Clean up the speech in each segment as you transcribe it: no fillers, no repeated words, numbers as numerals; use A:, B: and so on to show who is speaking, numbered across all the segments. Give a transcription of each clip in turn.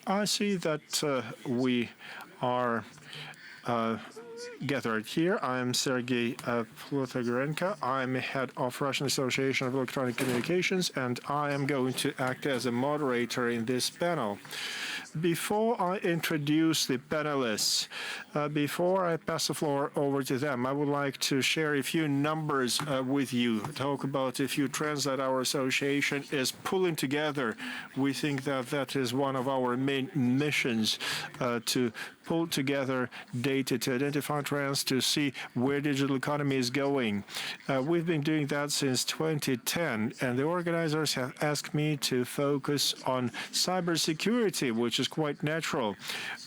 A: I see that we are gathered here. I am Sergei Plutogorenko. I'm head of Russian Association of Electronic Communications, and I am going to act as a moderator in this panel. Before I introduce the panelists, before I pass the floor over to them, I would like to share a few numbers with you, talk about a few trends that our association is pulling together. We think that that is one of our main missions, to pull together data to identify trends, to see where digital economy is going. We've been doing that since 2010, and the organizers have asked me to focus on cybersecurity, which is quite natural.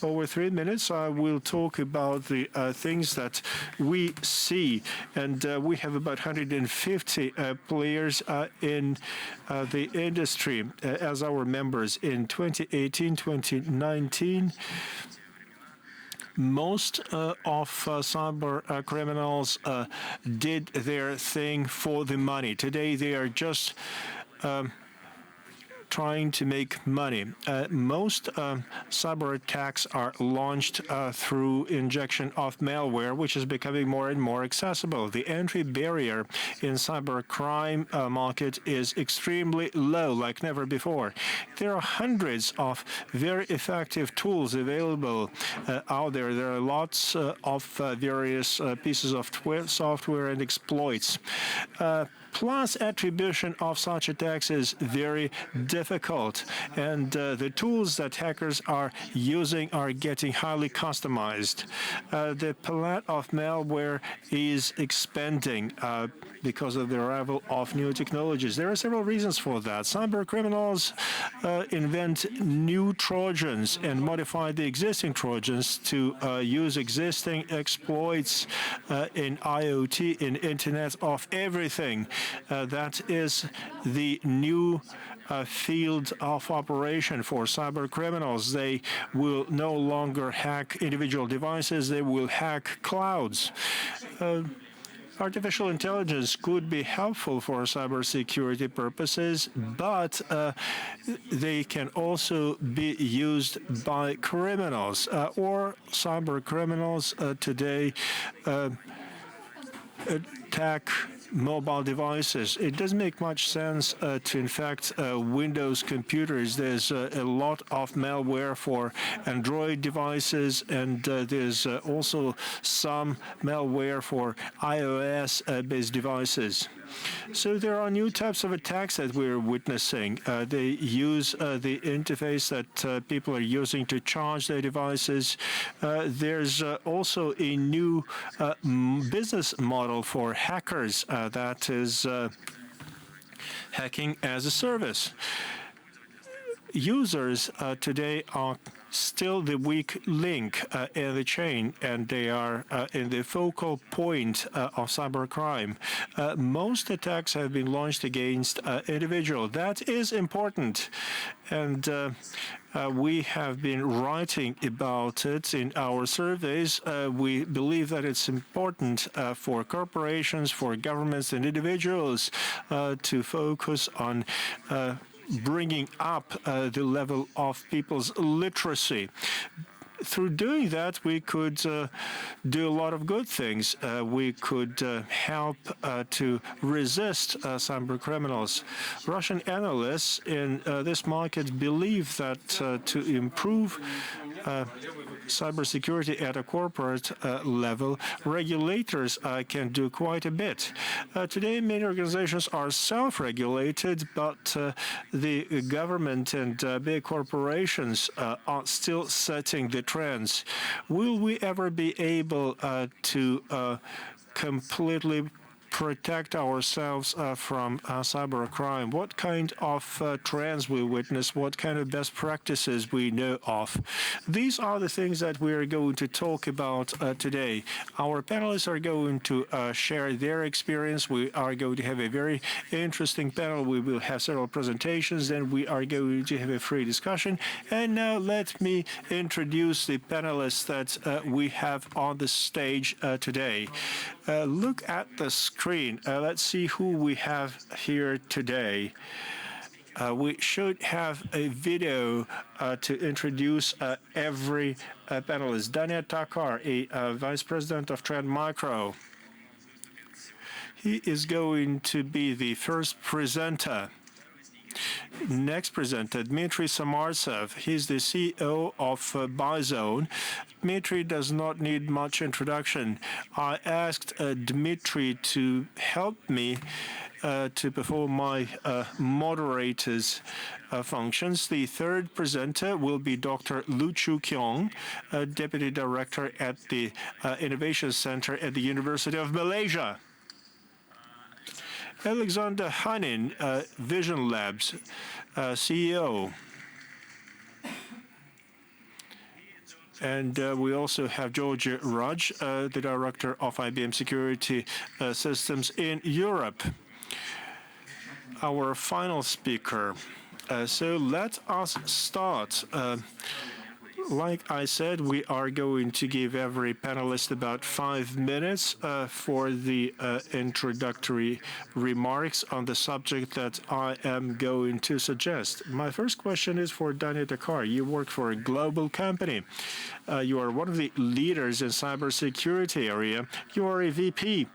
A: Over 3 minutes, I will talk about the things that we see, and we have about 150 players in the industry as our members. In 2018, 2019, most of cyber criminals did their thing for the money. Today, they are just trying to make money. Most cyber attacks are launched through injection of malware, which is becoming more and more accessible. The entry barrier in cybercrime market is extremely low, like never before. There are hundreds of very effective tools available out there. There are lots of various pieces of software and exploits. Plus, attribution of such attacks is very difficult, and the tools that hackers are using are getting highly customized. The palette of malware is expanding because of the arrival of new technologies. There are several reasons for that. Cyber criminals invent new Trojans and modify the existing Trojans to use existing exploits in IoT, in Internet of Everything. That is the new field of operation for cyber criminals. They will no longer hack individual devices, they will hack clouds. Artificial intelligence could be helpful for cybersecurity purposes, but they can also be used by criminals or cyber criminals today attack mobile devices. It doesn't make much sense to infect Windows computers. There's a lot of malware for Android devices, and there's also some malware for iOS-based devices. So there are new types of attacks that we're witnessing. They use the interface that people are using to charge their devices. There's also a new business model for hackers that is hacking as a service. Users today are still the weak link in the chain, and they are in the focal point of cybercrime. Most attacks have been launched against individuals. That is important, and we have been writing about it in our surveys. We believe that it's important for corporations, for governments and individuals to focus on bringing up the level of people's literacy. Through doing that, we could do a lot of good things. We could help to resist cyber criminals. Russian analysts in this market believe that to improve cybersecurity at a corporate level, regulators can do quite a bit. Today, many organizations are self-regulated, but the government and big corporations are still setting the trends. Will we ever be able to completely protect ourselves from cybercrime? What kind of trends we witness? What kind of best practices we know of? These are the things that we are going to talk about today. Our panelists are going to share their experience. We are going to have a very interesting panel. We will have several presentations, then we are going to have a free discussion. And now let me introduce the panelists that we have on the stage today. Look at the screen. Let's see who we have here today. We should have a video to introduce every panelist. Daniel Takar, a Vice President of Trend Micro. He is going to be the first presenter. Next presenter, Dmitry Samartsev. He's the CEO of Bizone. Dmitry does not need much introduction. I asked Dmitry to help me to perform my moderator's functions. The third presenter will be Dr. Lu Chu-kyung, Deputy Director at the Innovation Center at the University of Malaysia. Alexander Hanin, Vision Labs CEO. And we also have George Raj, the Director of IBM Security Systems in Europe. Our final speaker. So let us start. Like I said, we are going to give every panelist about 5 minutes for the introductory remarks on the subject that I am going to suggest. My first question is for Daniel Takar. You work for a global company. You are one of the leaders in cybersecurity area. You are a VP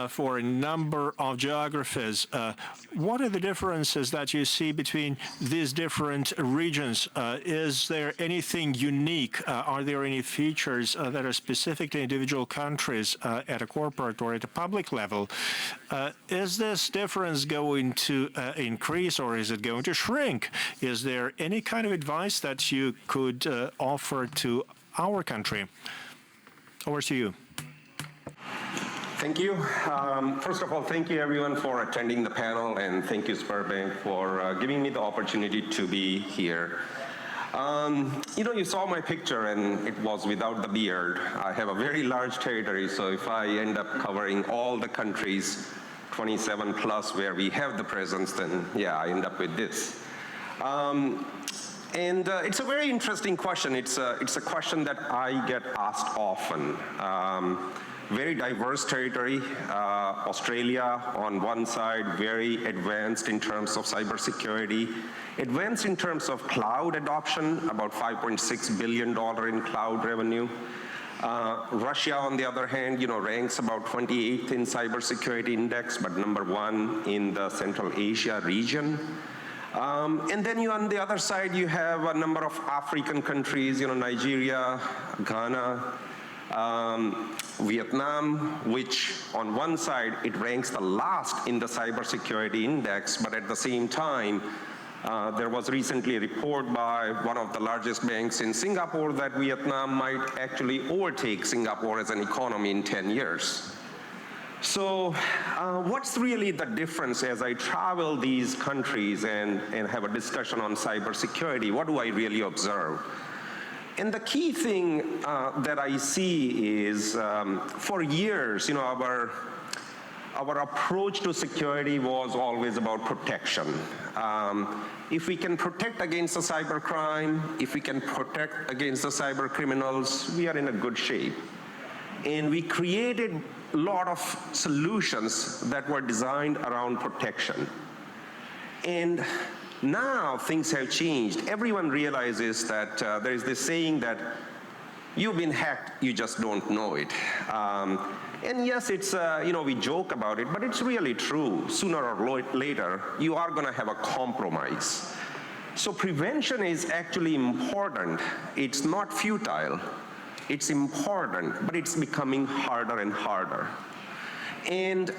A: for a number of geographies. What are the differences that you see between these different regions? Is there anything unique? Are there any features that are specific to individual countries at a corporate or at a public level? Is this difference going to increase or is it going to shrink? Is there any kind of advice that you could offer to our country? Over to you.
B: Thank you. First of all, thank you everyone for attending the panel, and thank you Sberbank for giving me the opportunity to be here. You know, you saw my picture and it was without the beard. I have a very large territory, so if I end up covering all the countries, 27 plus where we have the presence, then yeah, I end up with this. It's a very interesting question. It's a question that I get asked often. Very diverse territory. Australia on one side, very advanced in terms of cybersecurity. Advanced in terms of cloud adoption, about $5.6 billion in cloud revenue. Russia, on the other hand, you know, ranks about 28th in cybersecurity index, but #1 in the Central Asia region. And then on the other side, you have a number of African countries, you know, Nigeria, Ghana, Vietnam, which on one side, it ranks the last in the cybersecurity index, but at the same time, there was recently a report by one of the largest banks in Singapore that Vietnam might actually overtake Singapore as an economy in 10 years. So what's really the difference as I travel these countries and have a discussion on cybersecurity? What do I really observe? And the key thing that I see is for years, you know, our approach to security was always about protection. If we can protect against the cybercrime, if we can protect against the cyber criminals, we are in a good shape. And we created a lot of solutions that were designed around protection. And now things have changed. Everyone realizes that there is this saying that you've been hacked, you just don't know it. And yes, it's, you know, we joke about it, but it's really true. Sooner or later, you are going to have a compromise. So prevention is actually important. It's not futile. It's important, but it's becoming harder and harder. And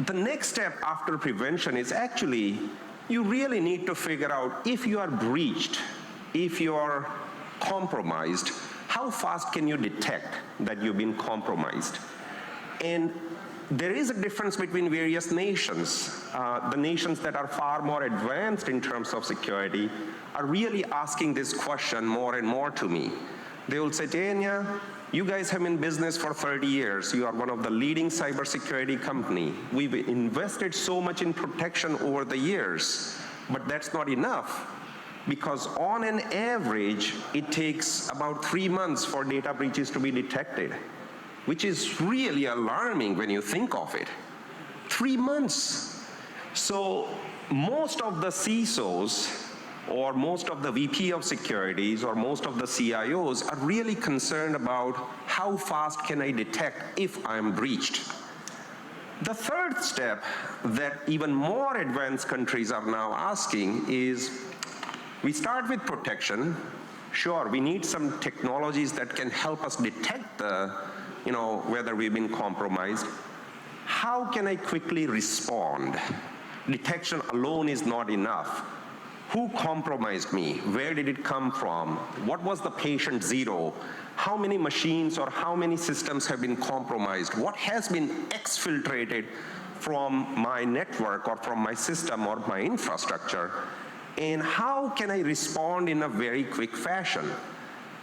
B: the next step after prevention is actually, you really need to figure out if you are breached, if you are compromised, how fast can you detect that you've been compromised? And there is a difference between various nations. The nations that are far more advanced in terms of security are really asking this question more and more to me. They will say, Tanya, you guys have been in business for 30 years. You are one of the leading cybersecurity company. We've invested so much in protection over the years, but that's not enough. Because on an average, it takes about 3 months for data breaches to be detected, which is really alarming when you think of it. 3 months. So most of the CISOs or most of the VP of securities or most of the CIOs are really concerned about how fast can I detect if I'm breached. The third step that even more advanced countries are now asking is, we start with protection. Sure, we need some technologies that can help us detect whether we've been compromised. How can I quickly respond? Detection alone is not enough. Who compromised me? Where did it come from? What was the patient zero? How many machines or how many systems have been compromised? What has been exfiltrated from my network or from my system or my infrastructure? And how can I respond in a very quick fashion?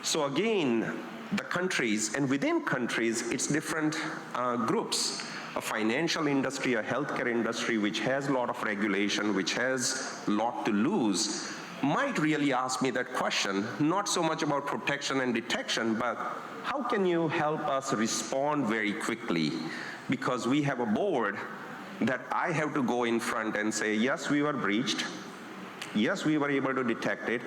B: So again, the countries, and within countries, it's different groups. A financial industry, a healthcare industry, which has a lot of regulation, which has a lot to lose, might really ask me that question, not so much about protection and detection, but how can you help us respond very quickly? Because we have a board that I have to go in front and say, yes, we were breached, yes, we were able to detect it,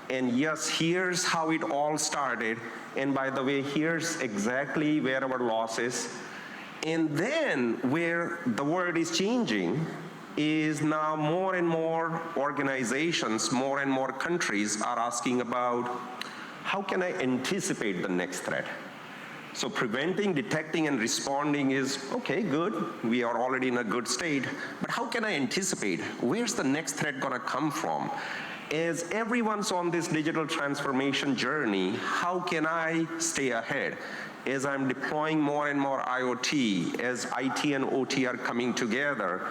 B: and yes, here's how it all started, and by the way, here's exactly where our loss is. And then where the world is changing is now more and more organizations, more and more countries are asking about, how can I anticipate the next threat? So preventing, detecting, and responding is, okay, good. We are already in a good state. But how can I anticipate? Where's the next threat going to come from? As everyone's on this digital transformation journey, how can I stay ahead? As I'm deploying more and more IoT, as IT and OT are coming together,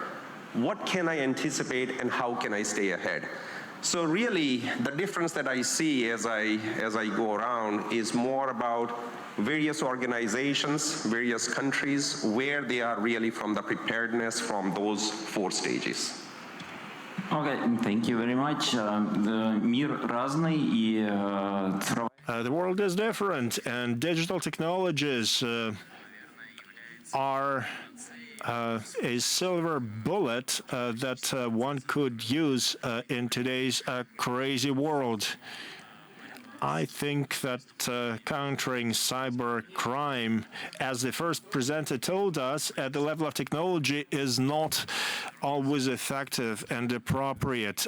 B: what can I anticipate and how can I stay ahead? So really, the difference that I see as I go around is more about various organizations, various countries, where they are really from the preparedness from those 4 stages.
C: Okay, thank you very much. Мир разный и
A: The world is different, and digital technologies are a silver bullet that one could use in today's crazy world. I think that countering cybercrime, as the first presenter told us, at the level of technology is not always effective and appropriate.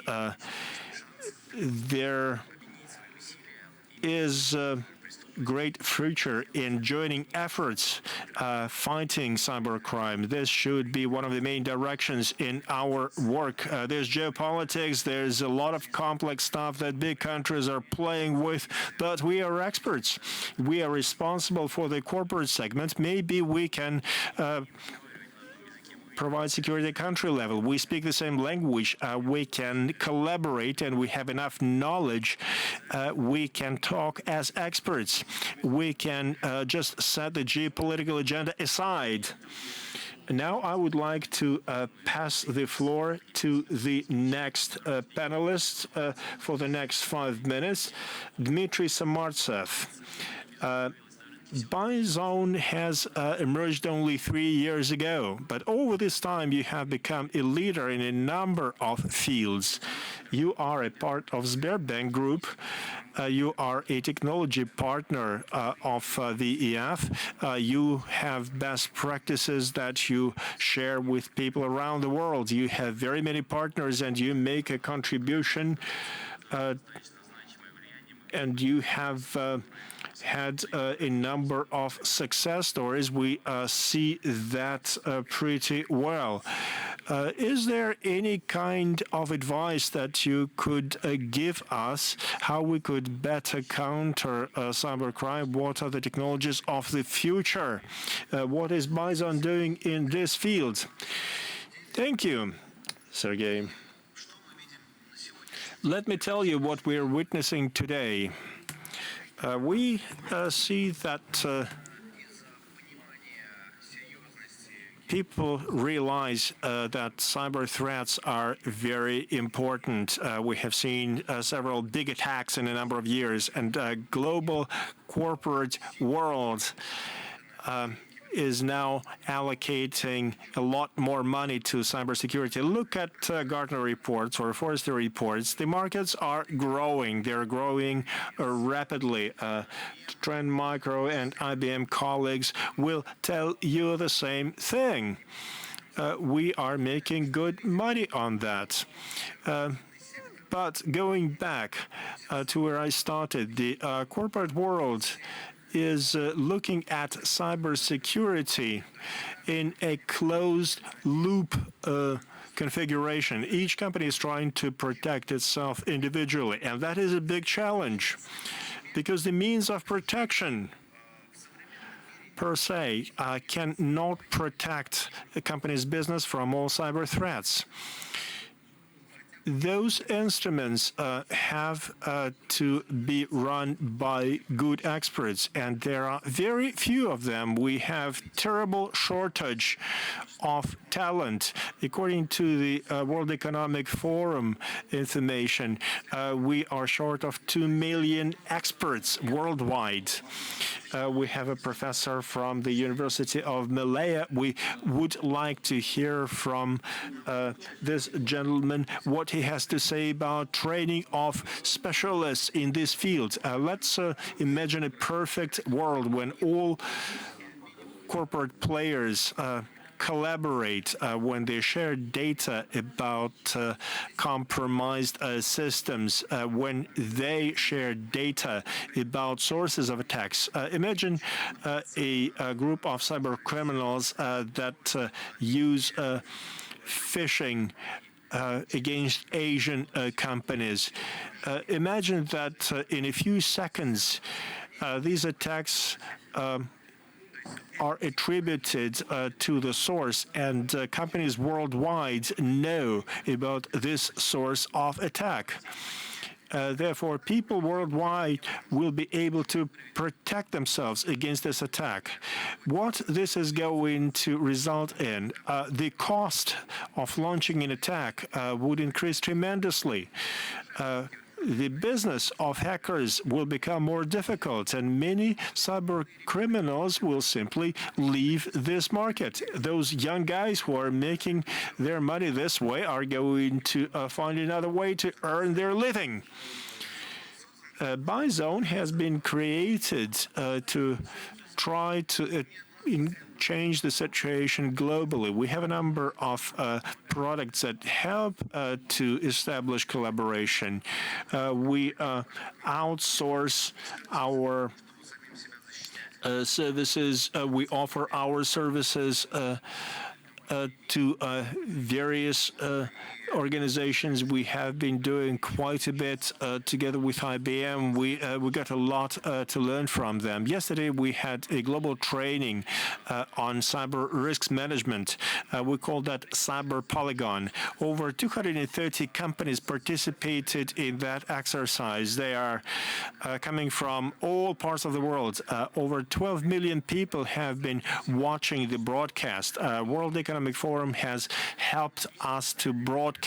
A: There is great future in joining efforts fighting cybercrime. This should be one of the main directions in our work. There's geopolitics, there's a lot of complex stuff that big countries are playing with, but we are experts. We are responsible for the corporate segment. Maybe we can provide security at country level. We speak the same language. We can collaborate, and we have enough knowledge. We can talk as experts. We can just set the geopolitical agenda aside. Now I would like to pass the floor to the next panelist for the next 5 minutes, Dmitry Samartsev. Byzone has emerged only 3 years ago, but over this time you have become a leader in a number of fields. You are a part of Sberbank Group. You are a technology partner of the EF. You have best practices that you share with people around the world. You have very many partners, and you make a contribution, and you have had a number of success stories. We see that pretty well. Is there any kind of advice that you could give us how we could better counter cybercrime? What are the technologies of the future? What is Byzone doing in this field? Thank you, Sergey. Let me tell you what we're witnessing today. We see that people realize that cyber threats are very important. We have seen several big attacks in a number of years, and global corporate world is now allocating a lot more money to cybersecurity. Look at Gartner reports or Forrester reports. The markets are growing. They're growing rapidly. Trend Micro and IBM colleagues will tell you the same thing. We are making good money on that. But going back to where I started, the corporate world is looking at cybersecurity in a closed loop configuration. Each company is trying to protect itself individually, and that is a big challenge because the means of protection per se cannot protect a company's business from all cyber threats. Those instruments have to be run by good experts, and there are very few of them. We have terrible shortage of talent. According to the World Economic Forum information, we are short of 2 million experts worldwide. We have a professor from the University of Malaya. We would like to hear from this gentleman what he has to say about training of specialists in this field. Let's imagine a perfect world when all corporate players collaborate when they share data about compromised systems, when they share data about sources of attacks. Imagine a group of cyber criminals that use phishing against Asian companies. Imagine that in a few seconds, these attacks are attributed to the source, and companies worldwide know about this source of attack. Therefore, people worldwide will be able to protect themselves against this attack. What this is going to result in, the cost of launching an attack would increase tremendously. The business of hackers will become more difficult, and many cyber criminals will simply leave this market. Those young guys who are making their money this way are going to find another way to earn their living. BuyZone has been created to try to change the situation globally. We have a number of products that help to establish collaboration. We outsource our services. We offer our services to various organizations. We have been doing quite a bit together with IBM. We got a lot to learn from them. Yesterday, we had a global training on cyber risks management. We call that Cyber Polygon. Over 230 companies participated in that exercise. They are coming from all parts of the world. Over 12 million people have been watching the broadcast. World Economic Forum has helped us to broadcast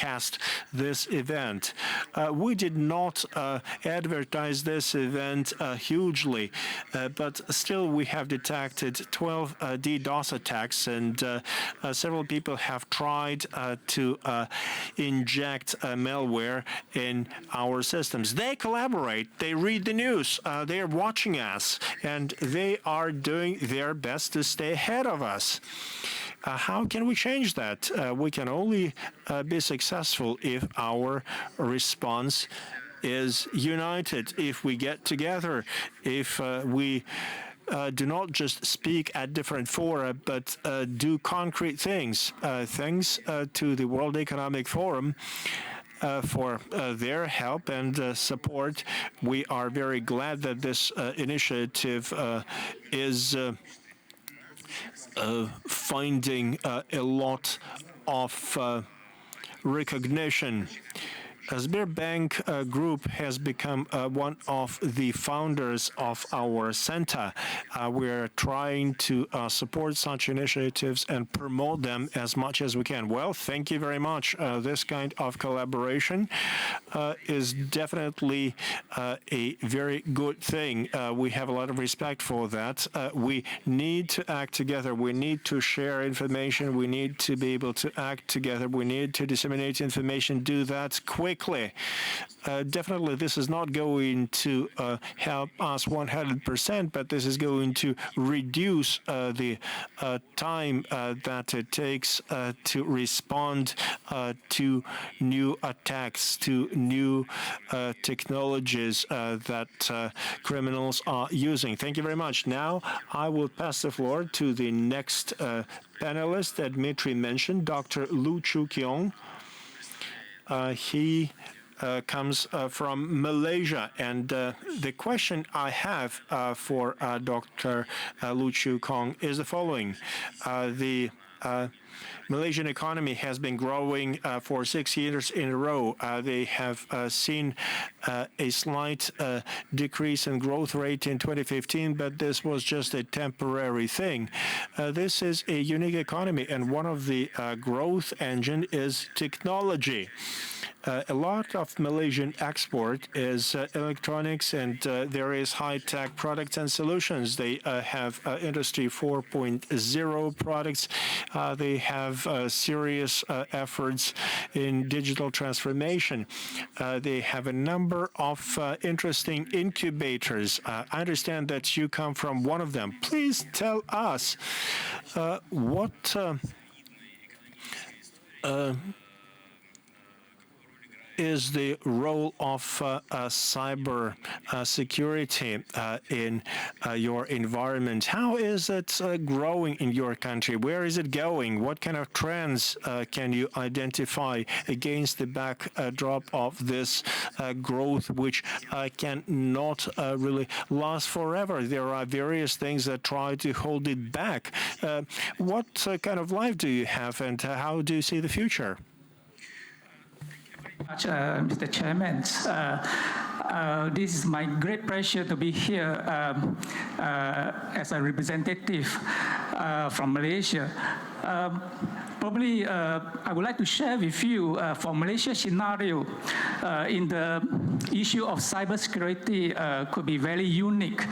A: this event. We did not advertise this event hugely, but still we have detected 12 DDoS attacks, and several people have tried to inject malware in our systems. They collaborate, they read the news, they are watching us, and they are doing their best to stay ahead of us. How can we change that? We can only be successful if our response is united, if we get together, if we do not just speak at different fora, but do concrete things. Thanks to the World Economic Forum for their help and support. We are very glad that this initiative is finding a lot of recognition. Sberbank Group has become one of the founders of our center. We're trying to support such initiatives and promote them as much as we can. Well, thank you very much. This kind of collaboration is definitely a very good thing. We have a lot of respect for that. We need to act together. We need to share information. We need to be able to act together. We need to disseminate information, do that quickly. Definitely, this is not going to help us 100%, but this is going to reduce the time that it takes to respond to new attacks, to new technologies that criminals are using. Thank you very much. Now, I will pass the floor to the next panelist that Dmitry mentioned, Dr. Lu Chu-kyung. He comes from Malaysia, and the question I have for Dr. Lu Chu-kyung is the following. The Malaysian economy has been growing for 6 years in a row. They have seen a slight decrease in growth rate in 2015, but this was just a temporary thing. This is a unique economy, and one of the growth engine is technology. A lot of Malaysian export is electronics, and there is high-tech products and solutions. They have Industry 4.0 products. They have serious efforts in digital transformation. They have a number of interesting incubators. I understand that you come from one of them. Please tell us what is the role of cyber security in your environment? How is it growing in your country? Where is it going? What kind of trends can you identify against the backdrop of this growth, which cannot really last forever? There are various things that try to hold it back. What kind of life do you have, and how do you see the future?
D: Mr. Chairman. This is my great pleasure to be here as a representative from Malaysia. Probably, I would like to share with you for Malaysia scenario in the issue of cybersecurity could be very unique.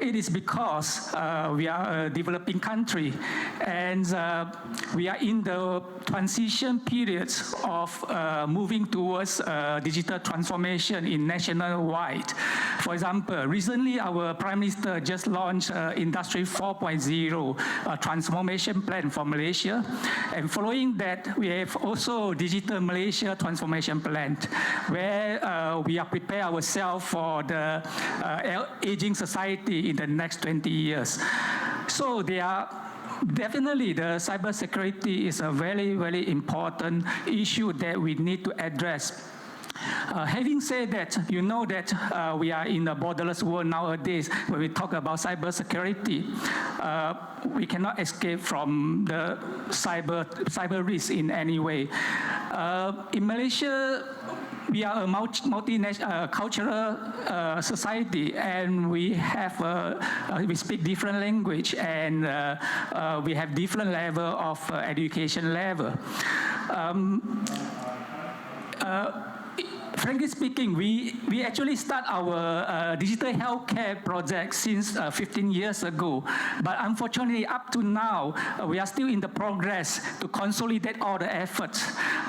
D: It is because we are a developing country, and we are in the transition periods of moving towards digital transformation in nationwide. For example, recently our Prime Minister just launched Industry 4.0 transformation plan for Malaysia, and following that, we have also Digital Malaysia Transformation Plan, where we are preparing ourselves for the aging society in the next 20 years. So they are definitely, the cybersecurity is a very, very important issue that we need to address. Having said that, you know that we are in a borderless world nowadays. When we talk about cybersecurity, we cannot escape from the cyber risk in any way. In Malaysia, we are a multicultural society, and we speak different language, and we have different level of education level. Frankly speaking, we actually start our digital healthcare project since 15 years ago. But unfortunately, up to now, we are still in the progress to consolidate all the efforts.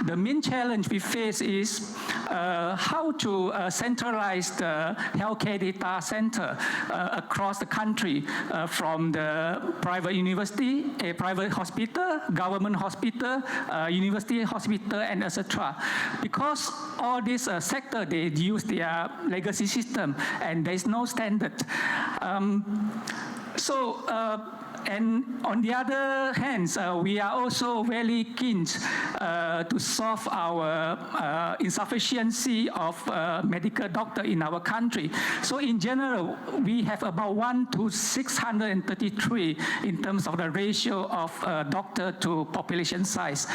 D: The main challenge we face is how to centralize the healthcare data center across the country, from the private university, a private hospital, government hospital, university hospital, and etc. Because all these sector, they use their legacy system, and there is no standard. And on the other hand, we are also very keen to solve our insufficiency of medical doctor in our country. So in general, we have about 1 to 633 in terms of the ratio of doctor to population size.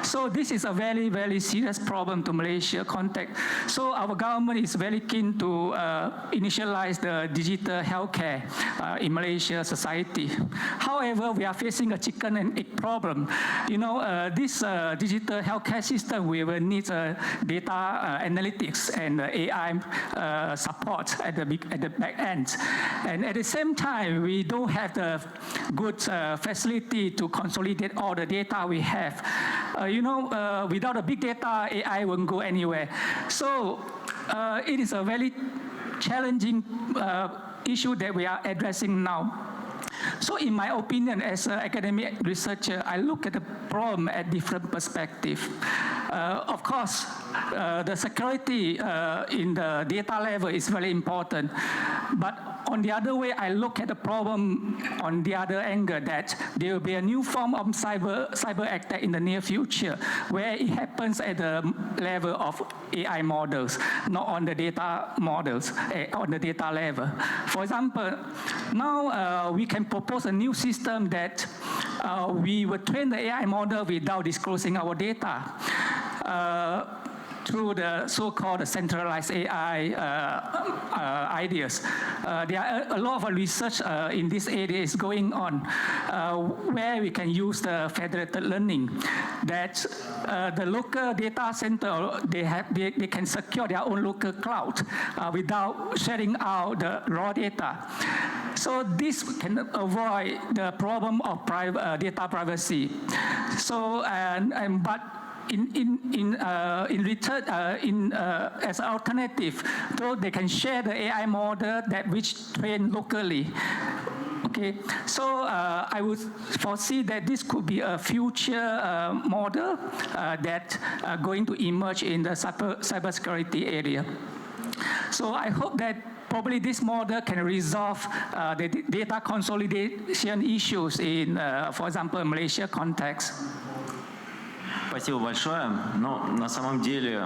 D: So this is a very, very serious problem to Malaysia context. So our government is very keen to initialize the digital healthcare in Malaysia society. However, we are facing a chicken and egg problem. You know, this digital healthcare system, we will need data analytics and AI support at the back end. And at the same time, we don't have the good facility to consolidate all the data we have. You know, without a big data, AI won't go anywhere. So it is a very challenging issue that we are addressing now. So in my opinion, as an academic researcher, I look at the problem at different perspectives. Of course, the security in the data level is very important. But on the other way, I look at the problem on the other angle, that there will be a new form of cyber attack in the near future, where it happens at the level of AI models, not on the data models, on the data level. For example, now we can propose a new system that we will train the AI model without disclosing our data. Through the so-called centralized AI ideas. There are a lot of research in this area is going on, where we can use the federated learning, that the local data center, they can secure their own local cloud without sharing out the raw data. So this can avoid the problem of data privacy. So, but in return, as an alternative, though they can share the AI model that which train locally. Okay, so I would foresee that this could be a future model that going to emerge in the cybersecurity area. So I hope that probably this model can resolve the data consolidation issues in, for example, Malaysia context.
C: Спасибо большое. Но на самом деле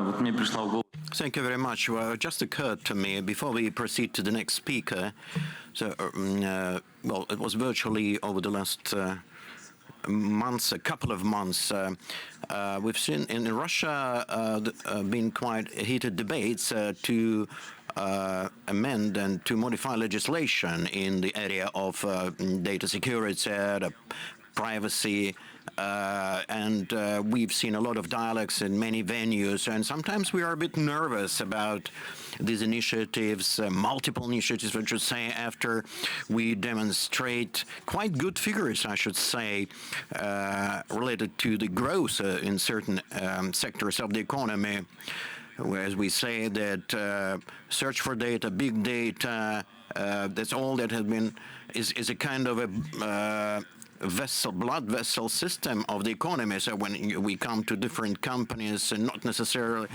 C: вот мне пришла в голову.
E: Thank you very much. Well, it just occurred to me before we proceed to the next speaker. So, well, it was virtually over the last months, a couple of months. We've seen in Russia been quite heated debates to amend and to modify legislation in the area of data security, privacy. And we've seen a lot of dialogues in many venues, and sometimes we are a bit nervous about these initiatives, multiple initiatives, I should say, after we demonstrate quite good figures, I should say, related to the growth in certain sectors of the economy, whereas we say that search for data, big data, that's all that has been, is a kind of a blood vessel system of the economy. So when we come to different companies, and not necessarily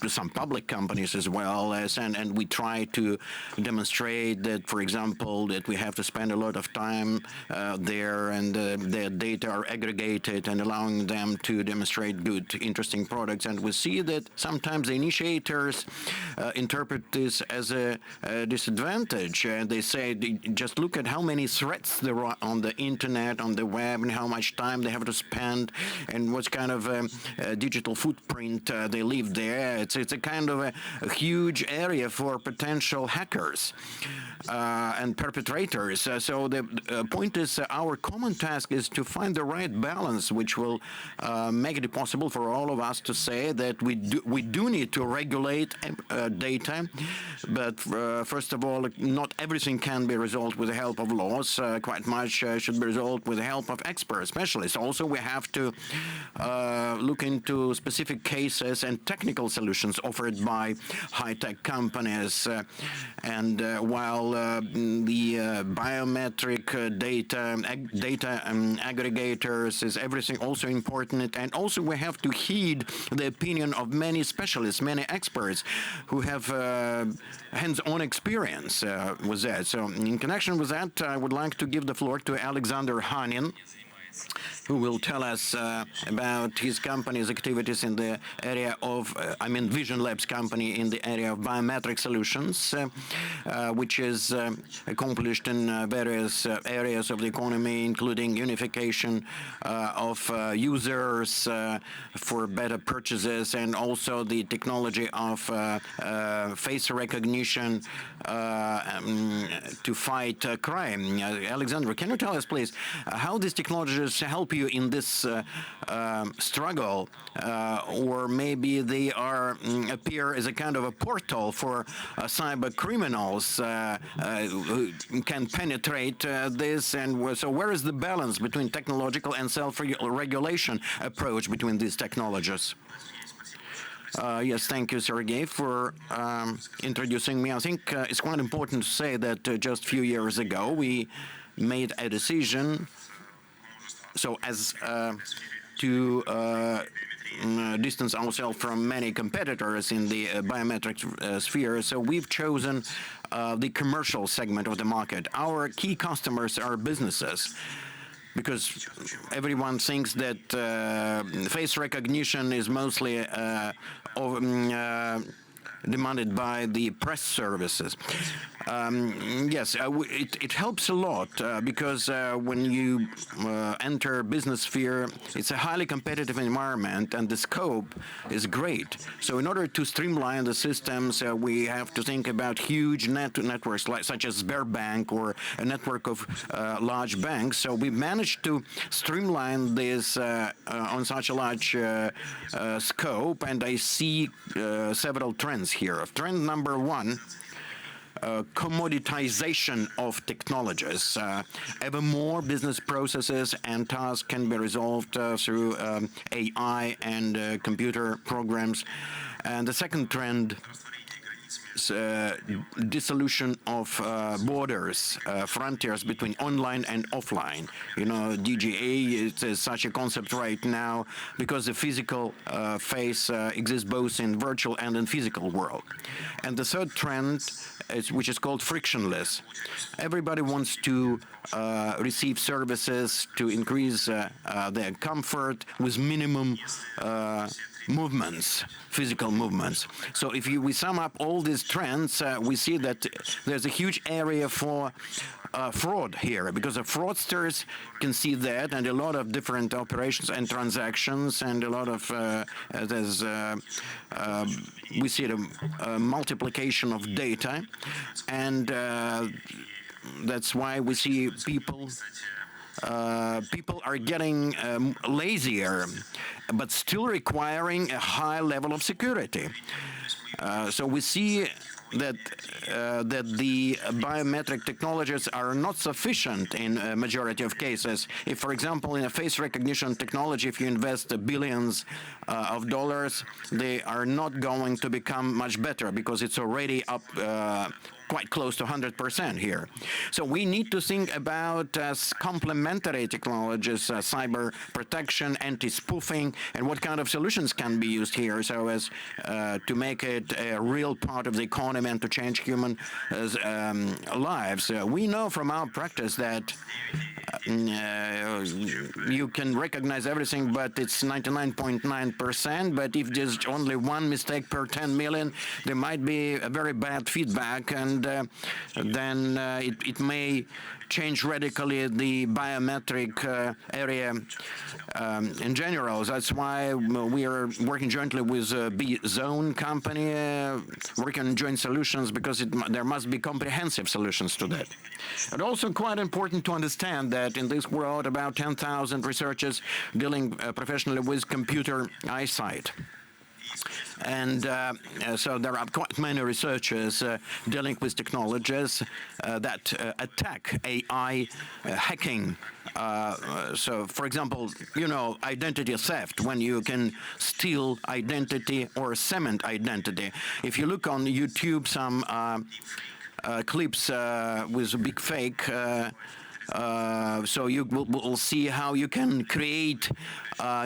E: some public companies as well as, and we try to demonstrate that, for example, that we have to spend a lot of time there, and their data are aggregated and allowing them to demonstrate good, interesting products. And we see that sometimes the initiators interpret this as a disadvantage. They say, just look at how many threats there are on the internet, on the web, and how much time they have to spend, and what kind of digital footprint they leave there. It's a kind of a huge area for potential hackers and perpetrators. So the point is, our common task is to find the right balance, which will make it possible for all of us to say that we do need to regulate data, but first of all, not everything can be resolved with the help of laws. Quite much such should be resolved with the help of experts, specialists. Also, we have to look into specific cases and technical solutions offered by high-tech companies. While the biometric data aggregators is everything also important, and also we have to heed the opinion of many specialists, many experts who have hands-on experience with that. So in connection with that, I would like to give the floor to Alexander Hanin, who will tell us about his company's activities in the area of, Vision Labs company in the area of biometric solutions, which is accomplished in various areas of the economy, including unification of users for better purchases, and also the technology of face recognition to fight crime. Alexander, can you tell us, please, how these technologies help you in this struggle, or maybe they appear as a kind of a portal for cyber criminals who can penetrate this? And so where is the balance between technological and self-regulation approach between these technologies? Yes, thank you, Sergey, for introducing me. I think it's quite important to say that just a few years ago we made a decision so as to distance ourselves from many competitors in the biometric sphere. So we've chosen the commercial segment of the market. Our key customers are businesses, because everyone thinks that face recognition is mostly demanded by the press services. Yes, it helps a lot because when you enter business sphere, it's a highly competitive environment and the scope is great. So in order to streamline the systems, we have to think about huge networks such as Sberbank or a network of large banks. So we managed to streamline this on such a large scope, and I see several trends here. Trend number one, commoditization of technologies. Ever more business processes and tasks can be resolved through AI and computer programs. And the second trend, dissolution of borders, frontiers between online and offline. You know, DGA is such a concept right now because the physical face exists both in virtual and in physical world. And the third trend, which is called frictionless. Everybody wants to receive services to increase their comfort with minimum movements, physical movements. So if we sum up all these trends, we see that there's a huge area for fraud here, because the fraudsters can see that, and a lot of different operations and transactions, and a lot of we see the multiplication of data, and that's why we see people are getting lazier, but still requiring a high level of security. So we see that the biometric technologies are not sufficient in a majority of cases. If, for example, in a face recognition technology, if you invest billions of dollars, they are not going to become much better because it's already up quite close to 100% here. So we need to think about complementary technologies, cyber protection, anti-spoofing, and what kind of solutions can be used here so as to make it a real part of the economy and to change human lives. We know from our practice that you can recognize everything, but it's 99.9%. But if there's only one mistake per 10 million, there might be a very bad feedback, and then it may change radically the biometric area in general. That's why we are working jointly with B-Zone company, working on joint solutions, because there must be comprehensive solutions to that. And also quite important to understand that in this world, about 10,000 researchers dealing professionally with computer eyesight. And so there are quite many researchers dealing with technologies that attack AI hacking. So, for example, identity theft, when you can steal identity or cement identity. If you look on YouTube, some clips with a big fake, so you will see how you can create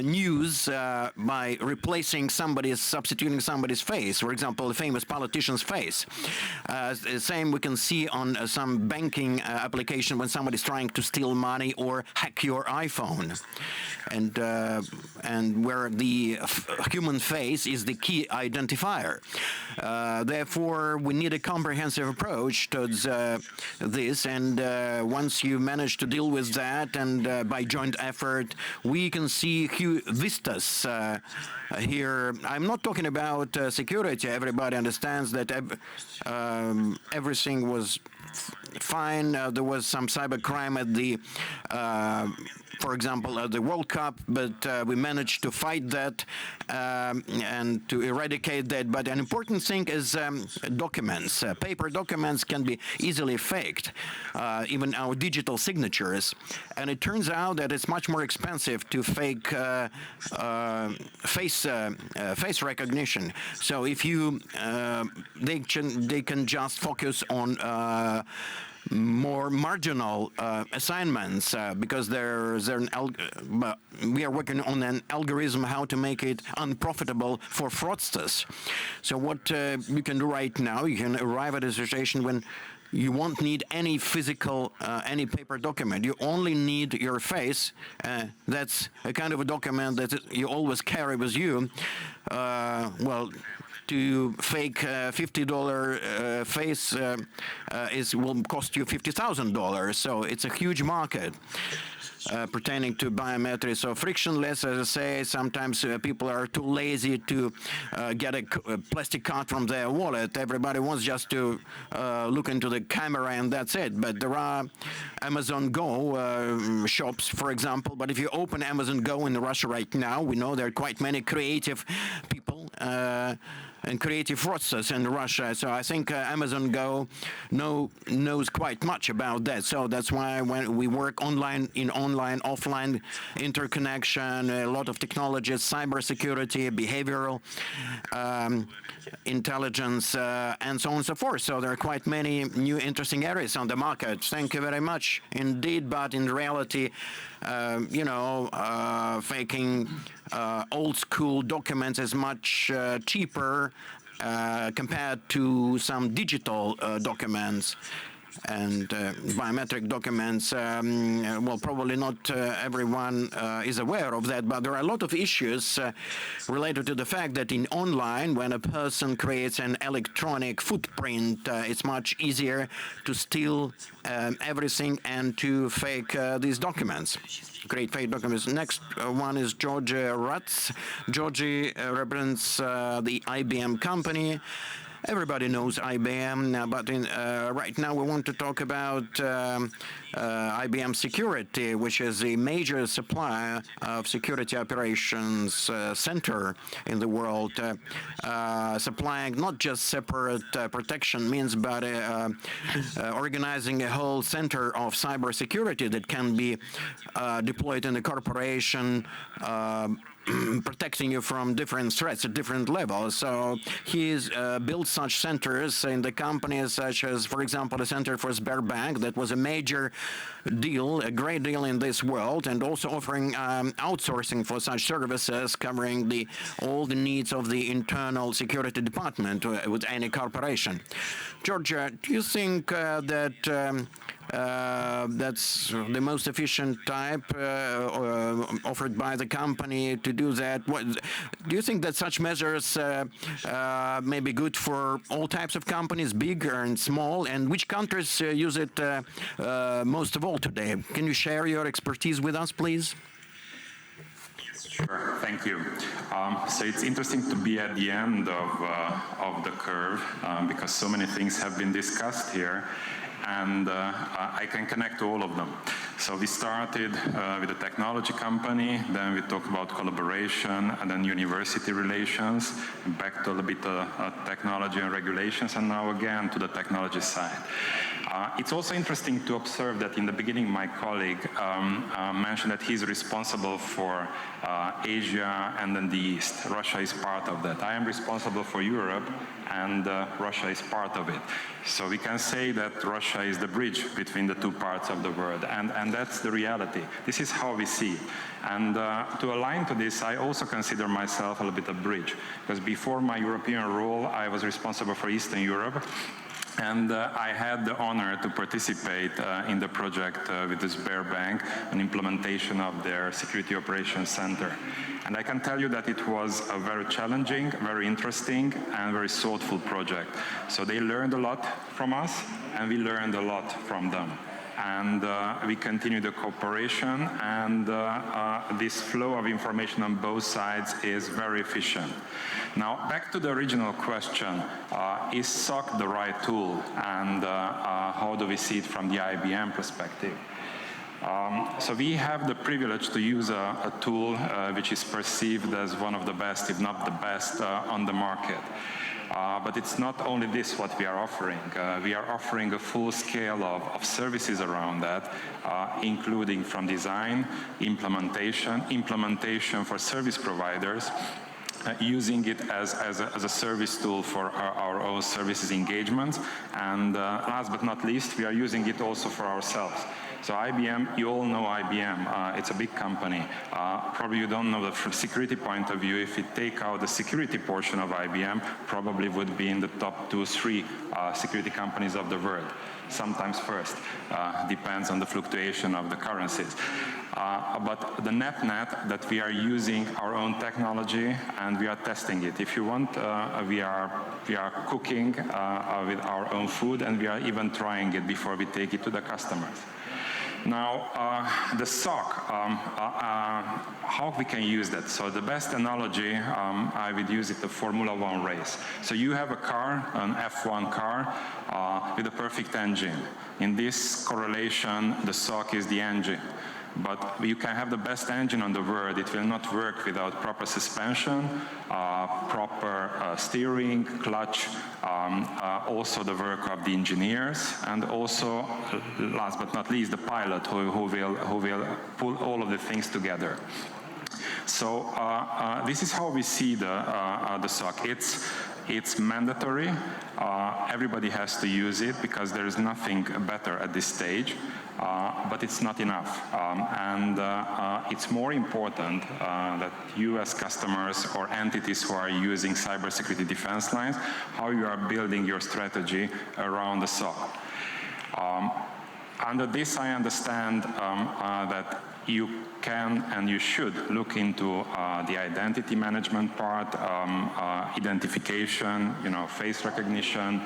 E: news by substituting somebody's face. For example, a famous politician's face. Same we can see on some banking application when somebody's trying to steal money or hack your iPhone. And where the human face is the key identifier. Therefore, we need a comprehensive approach towards this, and once you manage to deal with that, and by joint effort, we can see huge vistas here. I'm not talking about security. Everybody understands that everything was fine. There was some cybercrime at the for example, at the World Cup, but we managed to fight that and to eradicate that. But an important thing is documents. Paper documents can be easily faked, even our digital signatures. And it turns out that it's much more expensive to fake face recognition. So if you, they can just focus on more marginal assignments because we are working on an algorithm how to make it unprofitable for fraudsters. So what you can do right now, you can arrive at a situation when you won't need any physical, any paper document. You only need your face. That's a kind of a document that you always carry with you. Well, to fake $50 face will cost you $50,000. So it's a huge market pertaining to biometrics. So frictionless, as I say, sometimes people are too lazy to get a plastic card from their wallet. Everybody wants just to look into the camera and that's it. But there are Amazon Go shops, for example. But if you open Amazon Go in Russia right now, we know there are quite many creative people and creative fraudsters in Russia. So I think Amazon Go knows quite much about that. So that's why when we work online, offline interconnection, a lot of technologies, cybersecurity, behavioral intelligence, and so on and so forth. So there are quite many new interesting areas on the market. Thank you very much indeed. But in reality, faking old school documents is much cheaper compared to some digital documents. And biometric documents, well, probably not everyone is aware of that, but there are a lot of issues related to the fact that in online, when a person creates an electronic footprint, it's much easier to steal everything and to fake these documents. Great fake documents. Next one is Georgi Rats. Georgi represents the IBM company. Everybody knows IBM, but right now we want to talk about IBM Security, which is a major supplier of security operations center in the world, supplying not just separate protection means, but organizing a whole center of cybersecurity that can be deployed in the corporation, protecting you from different threats at different levels. So he's built such centers in the companies such as, for example, the Center for Sberbank. That was a major deal, a great deal in this world, and also offering outsourcing for such services, covering all the needs of the internal security department with any corporation. Georgia, do you think that that's the most efficient type offered by the company to do that? Do you think that such measures may be good for all types of companies, big and small? And which countries use it most of all today? Can you share your expertise with us, please?
F: Sure, thank you. So it's interesting to be at the end of the curve because so many things have been discussed here, and I can connect to all of them. So we started with a technology company, then we talked about collaboration, and then university relations, and back to a little bit technology and regulations, and now again to the technology side. It's also interesting to observe that in the beginning my colleague mentioned that he's responsible for Asia and then the East. Russia is part of that. I am responsible for Europe, and Russia is part of it. So we can say that Russia is the bridge between the two parts of the world, and that's the reality. This is how we see it. And to align to this, I also consider myself a little bit a bridge, because before my European role, I was responsible for Eastern Europe. And I had the honor to participate in the project with the Sberbank, an implementation of their Security Operations Center. And I can tell you that it was a very challenging, very interesting, and very thoughtful project. So they learned a lot from us, and we learned a lot from them. And we continue the cooperation, and this flow of information on both sides is very efficient. Now, back to the original question, is SOC the right tool, and how do we see it from the IBM perspective? So we have the privilege to use a tool which is perceived as one of the best, if not the best, on the market. But it's not only this what we are offering. We are offering a full scale of services around that, including from design, implementation for service providers, using it as a service tool for our own services engagements. And last but not least, we are using it also for ourselves. So IBM, you all know IBM. It's a big company. Probably you don't know that from a security point of view, if you take out the security portion of IBM, probably would be in the top 2 or 3 security companies of the world. Sometimes first, depends on the fluctuation of the currencies. But the net that we are using our own technology and we are testing it. If you want, we are cooking with our own food, and we are even trying it before we take it to the customers. Now, the SOC, how we can use that? So the best analogy, I would use it, the Formula 1 race. So you have a car, an F1 car, with a perfect engine. In this correlation, the SOC is the engine. But you can have the best engine on the world, it will not work without proper suspension, proper steering, clutch, also the work of the engineers, and also, last but not least, the pilot who will pull all of the things together. So this is how we see the SOC. It's mandatory. Everybody has to use it because there is nothing better at this stage. But it's not enough. And it's more important that you as customers or entities who are using cybersecurity defense lines, how you are building your strategy around the SOC. Under this, I understand that you can and you should look into the identity management part, identification, face recognition,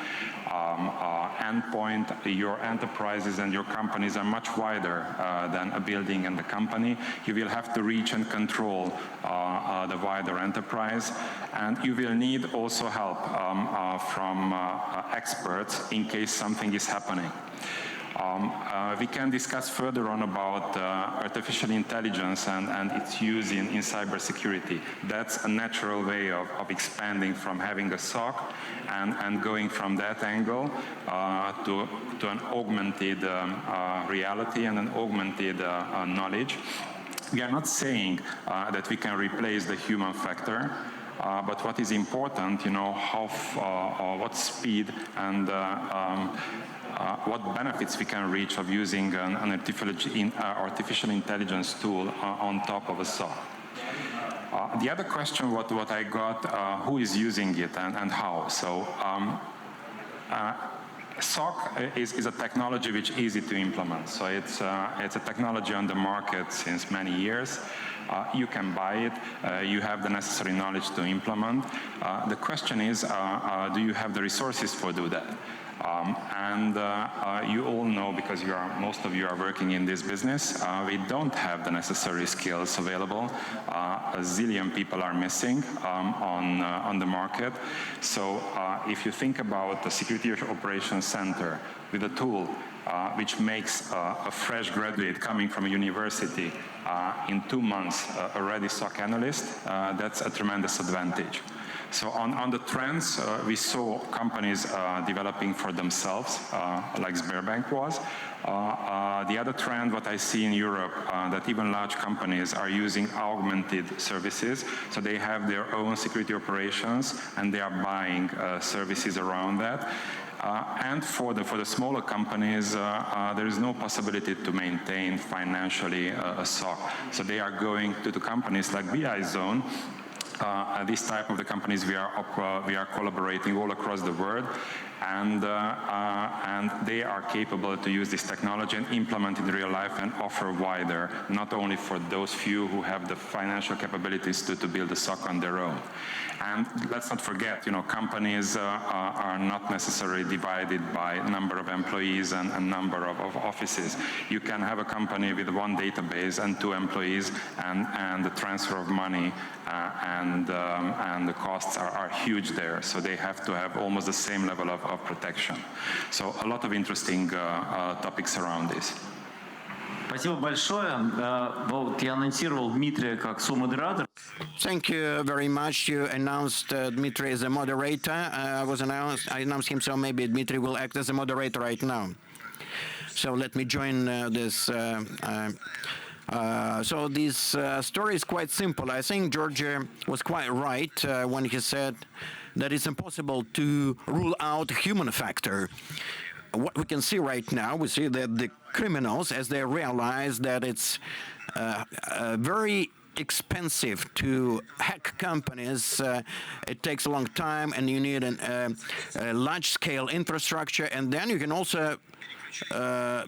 F: endpoint. Your enterprises and your companies are much wider than a building and a company. You will have to reach and control the wider enterprise, and you will need also help from experts in case something is happening. We can discuss further on about artificial intelligence and its use in cybersecurity. That's a natural way of expanding from having a SOC and going from that angle to an augmented reality and an augmented knowledge. We are not saying that we can replace the human factor, but what is important, what speed and what benefits we can reach of using an artificial intelligence tool on top of a SOC. The other question, what I got, who is using it and how? So SOC is a technology which is easy to implement. So it's a technology on the market since many years. You can buy it. You have the necessary knowledge to implement. The question is, do you have the resources to do that? You all know, because most of you are working in this business, we don't have the necessary skills available. A zillion people are missing on the market. So if you think about the Security Operations Center with a tool which makes a fresh graduate coming from a university in 2 months already SOC analyst, that's a tremendous advantage. So on the trends, we saw companies developing for themselves, like Sberbank was. The other trend, what I see in Europe, that even large companies are using augmented services. So they have their own security operations and they are buying services around that. And for the smaller companies, there is no possibility to maintain financially a SOC. So they are going to companies like BI Zone. This type of the companies we are collaborating all across the world, and they are capable to use this technology and implement in real life and offer wider, not only for those few who have the financial capabilities to build a SOC on their own. And let's not forget, companies are not necessarily divided by number of employees and number of offices. You can have a company with one database and 2 employees, and the transfer of money and the costs are huge there. So they have to have almost the same level of protection. So a lot of interesting topics around this.
C: Спасибо большое. Вот я анонсировал Дмитрия как со-модератор.
E: Thank you very much. You announced Dmitry as a moderator. I announced him, so maybe Dmitry will act as a moderator right now. So let me join this. So this story is quite simple. I think Georgia was quite right when he said that it's impossible to rule out human factor. What we can see right now, we see that the criminals, as they realize that it's very expensive to hack companies, it takes a long time, and you need a large-scale infrastructure, and then you can also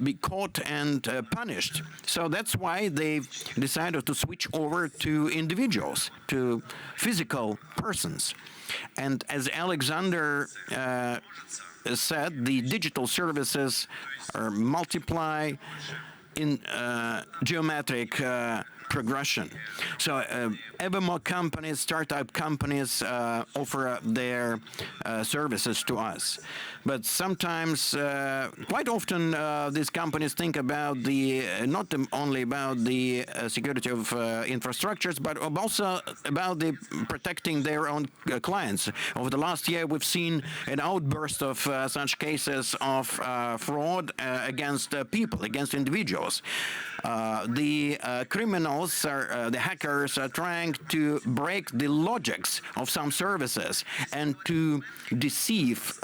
E: be caught and punished. So that's why they decided to switch over to individuals, to physical persons. And as Alexander said, the digital services are multiply in geometric progression. So ever more companies, startup companies, offer their services to us. But sometimes, quite often, these companies think about not only about the security of infrastructures, but also about protecting their own clients. Over the last year, we've seen an outburst of such cases of fraud against people, against individuals. The criminals, the hackers, are trying to break the logics of some services and to deceive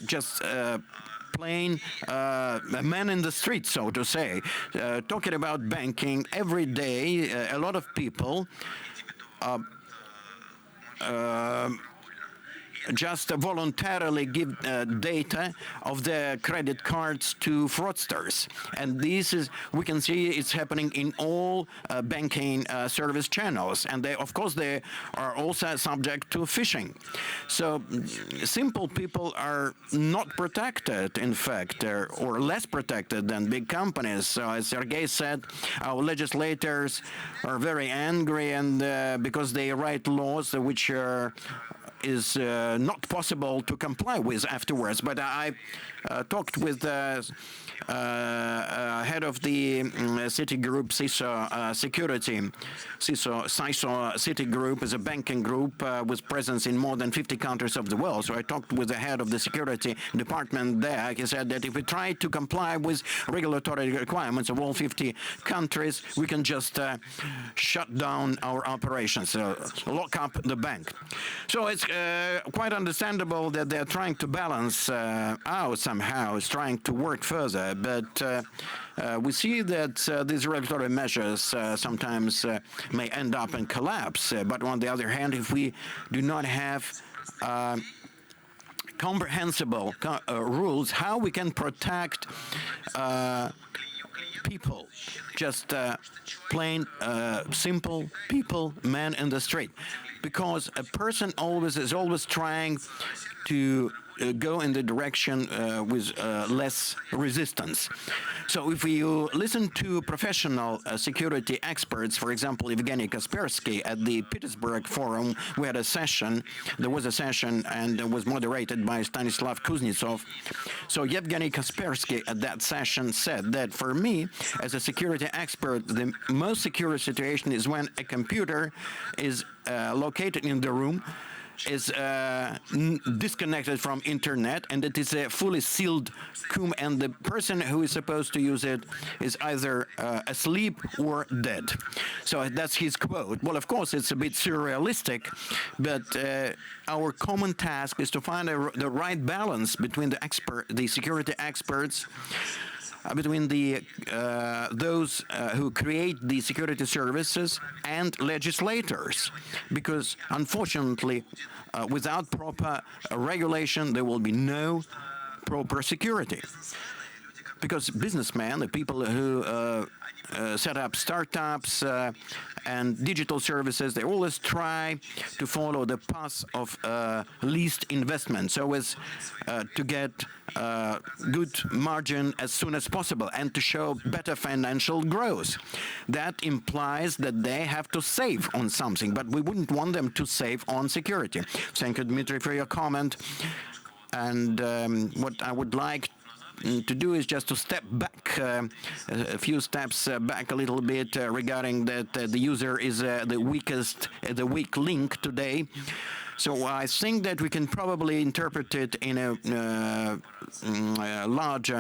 E: just plain man in the street, so to say. Talking about banking, every day a lot of people just voluntarily give data of their credit cards to fraudsters. And this is, we can see it's happening in all banking service channels. And they, of course, they are also subject to phishing. So simple people are not protected, in fact, or less protected than big companies. So as Sergei said, our legislators are very angry, and because they write laws which is not possible to comply with afterwards. But I talked with head of the Citigroup CISO Security. CISO Citigroup is a banking group with presence in more than 50 countries of the world. So I talked with the head of the security department there. He said that if we try to comply with regulatory requirements of all 50 countries, we can just shut down our operations, lock up the bank. So it's quite understandable that they're trying to balance out somehow, it's trying to work further. But we see that these regulatory measures sometimes may end up in collapse. But on the other hand, if we do not have comprehensible rules, how we can protect people, just plain, simple people, men in the street? Because a person is always trying to go in the direction with less resistance. So if you listen to professional security experts, for example, Evgeny Kaspersky at the Petersburg Forum, we had a session, there was a session and it was moderated by Stanislav Kuznetsov. So Evgeny Kaspersky at that session said that for me, as a security expert, the most secure situation is when a computer is located in the room, is disconnected from internet, and it is a fully sealed room, and the person who is supposed to use it is either asleep or dead. So that's his quote. Well, of course, it's a bit surrealistic, but our common task is to find the right balance between the security experts, between those who create the security services and legislators, because unfortunately, without proper regulation, there will be no proper security. Because businessmen, the people who set up startups and digital services, they always try to follow the path of least investment, so as to get good margin as soon as possible and to show better financial growth. That implies that they have to save on something, but we wouldn't want them to save on security. Thank you, Dmitry, for your comment. And what I would like to do is just to step back a few steps back a little bit regarding that the user is the weak link today. So I think that we can probably interpret it in a large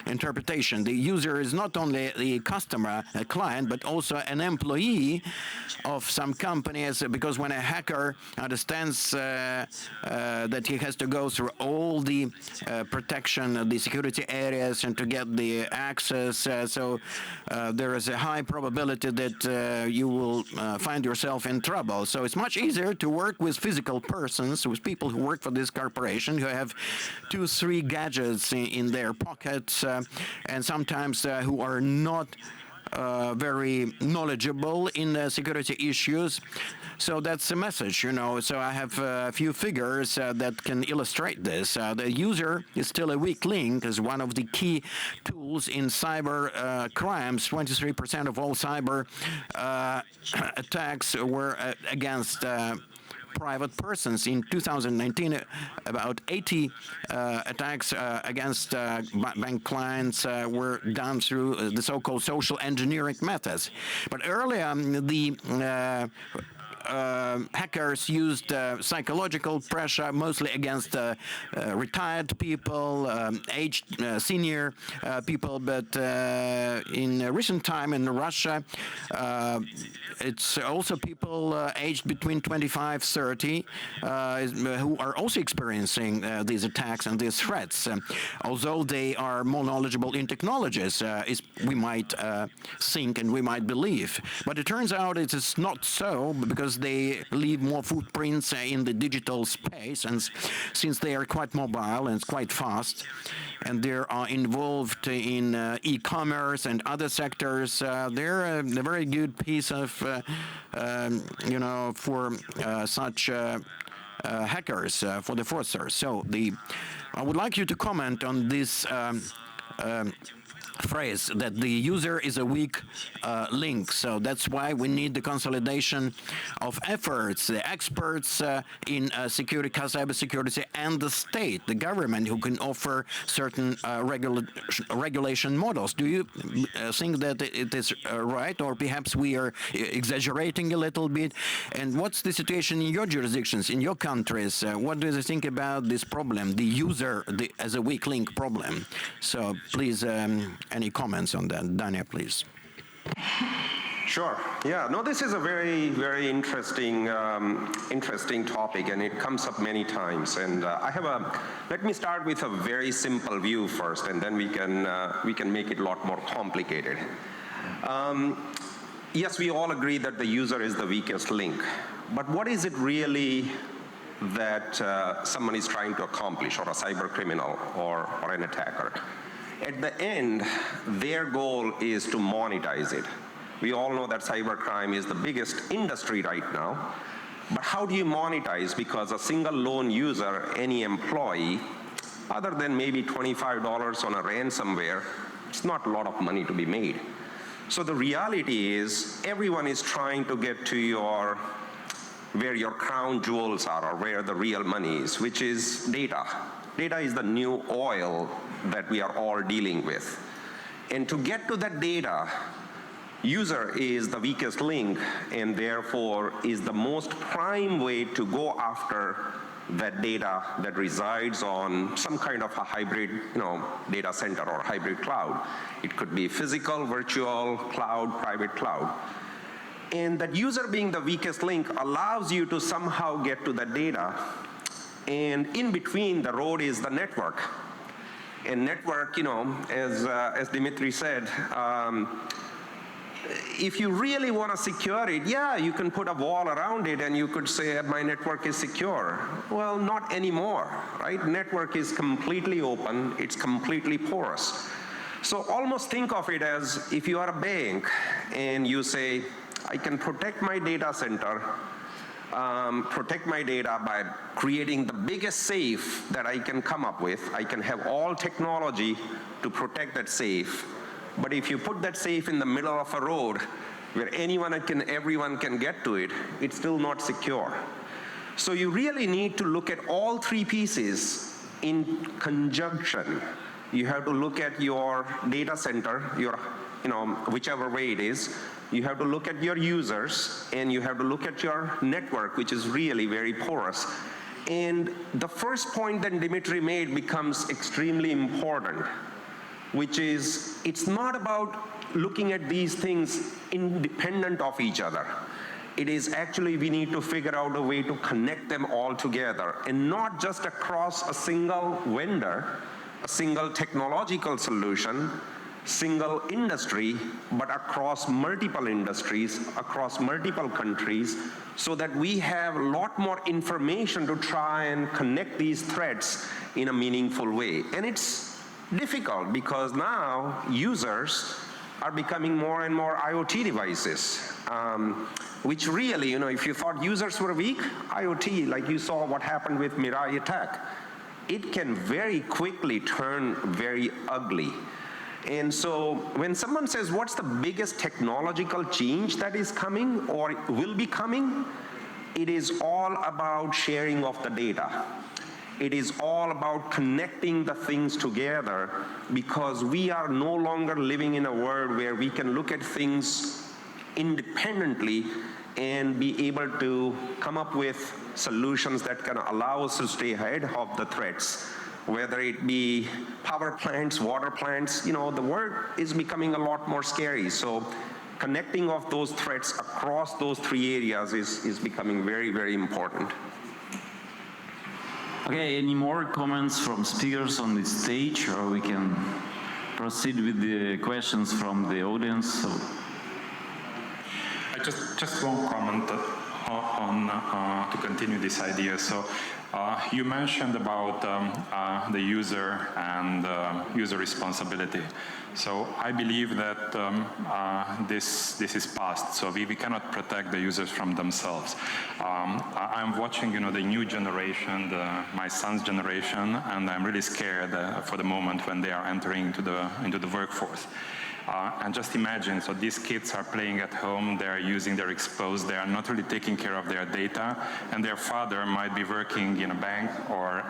E: interpretation. The user is not only the customer, a client, but also an employee of some companies, because when a hacker understands that he has to go through all the protection, the security areas, and to get the access, so there is a high probability that you will find yourself in trouble. So it's much easier to work with physical persons, with people who work for this corporation, who have 2-3 gadgets in their pockets, and sometimes who are not very knowledgeable in security issues. So that's a message, you know. So I have a few figures that can illustrate this. The user is still a weak link as one of the key tools in cyber crimes. 23% of all cyber attacks were against private persons. In 2019, about 80 attacks against bank clients were done through the so-called social engineering methods. But earlier, the hackers used psychological pressure mostly against retired people, aged senior people, but in recent time in Russia, it's also people aged between 25-30 who are also experiencing these attacks and these threats. Although they are more knowledgeable in technologies, we might think and we might believe. But it turns out it is not so, because they leave more footprints in the digital space, and since they are quite mobile and quite fast, and they are involved in e-commerce and other sectors, they're a very good piece of, you know, for such hackers, for the fraudsters. So I would like you to comment on this phrase that the user is a weak link. So that's why we need the consolidation of efforts, the experts in security, cybersecurity, and the state, the government, who can offer certain regulation models. Do you think that it is right, or perhaps we are exaggerating a little bit? And what's the situation in your jurisdictions, in your countries? What do you think about this problem, the user as a weak link problem? So please, any comments on that? Dania, please.
B: Sure. Yeah. No, this is a very, very interesting, interesting topic, and it comes up many times. And let me start with a very simple view first, and then we can make it a lot more complicated. Yes, we all agree that the user is the weakest link, but what is it really that someone is trying to accomplish, or a cyber criminal or an attacker? At the end, their goal is to monetize it. We all know that cybercrime is the biggest industry right now, but how do you monetize? Because a single lone user, any employee, other than maybe $25 on a ransomware, it's not a lot of money to be made. So the reality is everyone is trying to get to where your crown jewels are or where the real money is, which is data. Data is the new oil that we are all dealing with. And to get to that data, user is the weakest link and therefore is the most prime way to go after that data that resides on some kind of a hybrid data center or hybrid cloud. It could be physical, virtual, cloud, private cloud. And that user being the weakest link allows you to somehow get to that data. And in between the road is the network. And network, as Dimitri said, if you really want to secure it, yeah, you can put a wall around it and you could say my network is secure. Well, not anymore, right? Network is completely open, it's completely porous. So almost think of it as if you are a bank and you say, I can protect my data center, protect my data by creating the biggest safe that I can come up with. I can have all technology to protect that safe. But if you put that safe in the middle of a road where everyone can get to it, it's still not secure. So you really need to look at all three pieces in conjunction. You have to look at your data center, whichever way it is. You have to look at your users, and you have to look at your network, which is really very porous. And the first point that Dimitri made becomes extremely important, which is it's not about looking at these things independent of each other. It is actually we need to figure out a way to connect them all together, and not just across a single vendor, a single technological solution, single industry, but across multiple industries, across multiple countries, so that we have a lot more information to try and connect these threads in a meaningful way. And it's difficult because now users are becoming more and more IoT devices, which really, if you thought users were weak, IoT, like you saw what happened with Mirai attack, it can very quickly turn very ugly. And so when someone says, what's the biggest technological change that is coming or will be coming? It is all about sharing of the data. It is all about connecting the things together, because we are no longer living in a world where we can look at things independently and be able to come up with solutions that can allow us to stay ahead of the threats. Whether it be power plants, water plants, the world is becoming a lot more scary. So connecting of those threats across those three areas is becoming very, very important.
C: Okay, any more comments from speakers on the stage, or we can proceed with the questions from the audience? So.
F: Just one comment on to continue this idea. So you mentioned about the user and user responsibility. So I believe that this is past. So we cannot protect the users from themselves. I'm watching, the new generation, my son's generation, and I'm really scared for the moment when they are entering into the workforce. And just imagine, so these kids are playing at home, they're exposed, they are not really taking care of their data, and their father might be working in a bank or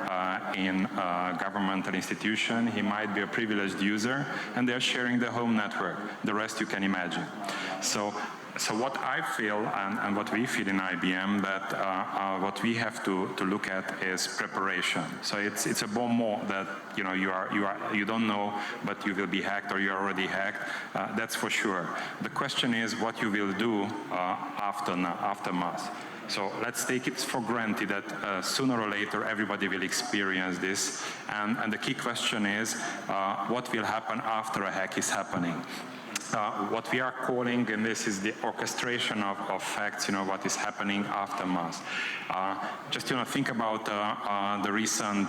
F: in a governmental institution. He might be a privileged user, and they're sharing the home network. The rest you can imagine. So what I feel and what we feel in IBM, that what we have to look at is preparation. So it's a bon mot that you don't know, but you will be hacked or you're already hacked. That's for sure. The question is what you will do aftermath. So let's take it for granted that sooner or later everybody will experience this, and the key question is what will happen after a hack is happening. what we are calling, and this is the orchestration of facts, what is happening aftermath. Just, think about the recent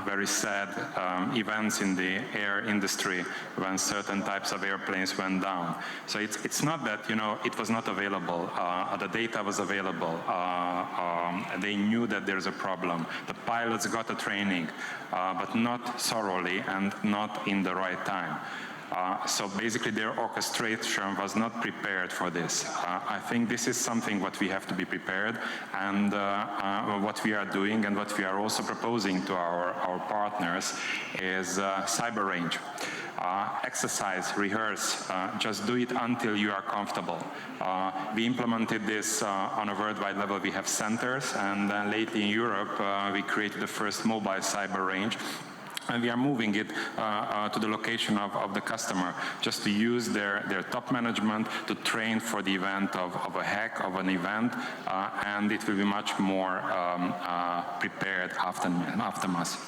F: very sad events in the air industry when certain types of airplanes went down. So it's not that, it was not available. The data was available. They knew that there's a problem. The pilots got the training, but not thoroughly and not in the right time. So basically their orchestration was not prepared for this. I think this is something what we have to be prepared, and what we are doing and what we are also proposing to our partners is cyber range. Exercise, rehearse, just do it until you are comfortable. We implemented this on a worldwide level. We have centers, and then lately in Europe we created the first mobile cyber range. And we are moving it to the location of the customer, just to use their top management to train for the event of a hack, of an event, and it will be much more prepared aftermath.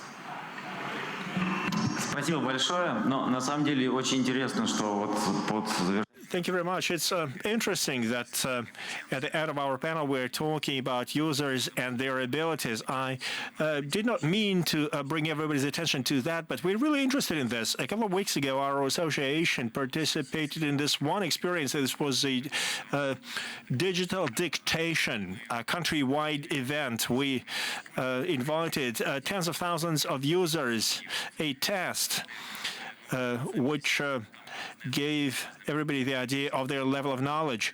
C: Спасибо большое. Но на самом деле очень интересно, что вот
A: Thank you very much. It's interesting that at the end of our panel we're talking about users and their abilities. I did not mean to bring everybody's attention to that, but we're really interested in this. A couple of weeks ago, our association participated in this one experience. This was a digital dictation, a countrywide event. We invited tens of thousands of users, a test which gave everybody the idea of their level of knowledge.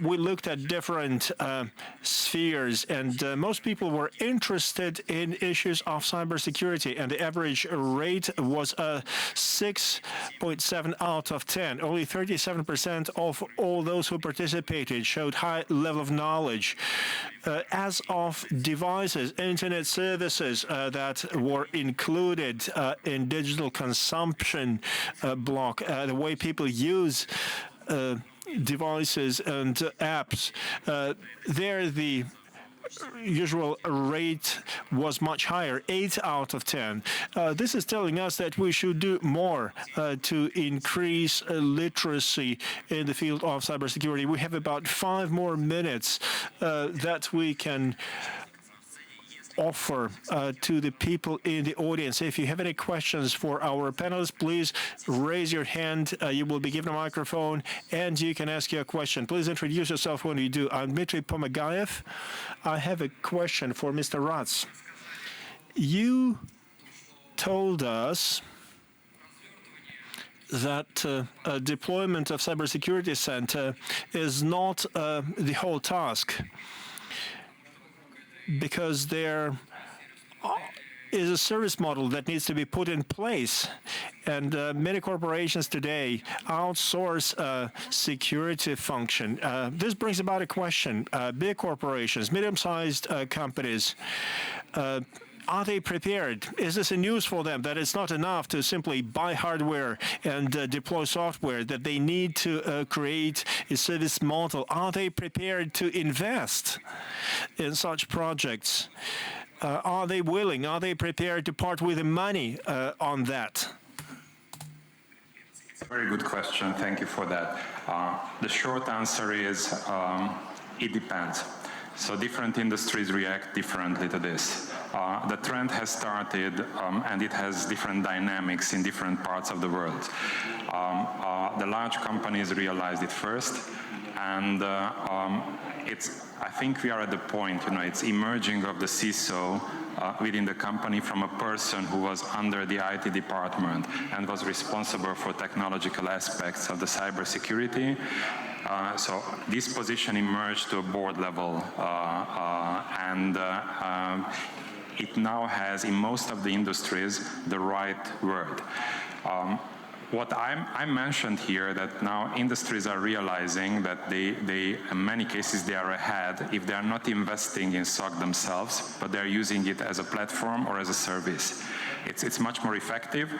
A: We looked at different spheres, and most people were interested in issues of cybersecurity, and the average rate was 6.7 out of 10. Only 37% of all those who participated showed high level of knowledge. As of devices, internet services that were included in digital consumption block, the way people use devices and apps, there the usual rate was much higher, 8 out of 10. This is telling us that we should do more to increase literacy in the field of cybersecurity. We have about 5 more minutes that we can offer to the people in the audience. If you have any questions for our panelists, please raise your hand. You will be given a microphone and you can ask your question. Please introduce yourself when you do. I'm Dmitry Pomagayev. I have a question for Mr. Rats. You told us that deployment of cybersecurity center is not the whole task, because there is a service model that needs to be put in place. And many corporations today outsource security function. This brings about a question. Big corporations, medium-sized companies, are they prepared? Is this a news for them that it's not enough to simply buy hardware and deploy software, that they need to create a service model? Are they prepared to invest in such projects? Are they willing? Are they prepared to part with the money on that?
F: Very good question. Thank you for that. The short answer is it depends. So different industries react differently to this. The trend has started and it has different dynamics in different parts of the world. The large companies realized it first, and I think we are at the point, it's emerging of the CISO within the company from a person who was under the IT department and was responsible for technological aspects of the cybersecurity. So this position emerged to a board level, and it now has, in most of the industries, the right word. What I mentioned here, that now industries are realizing that they in many cases they are ahead if they are not investing in SOC themselves, but they're using it as a platform or as a service. It's much more effective,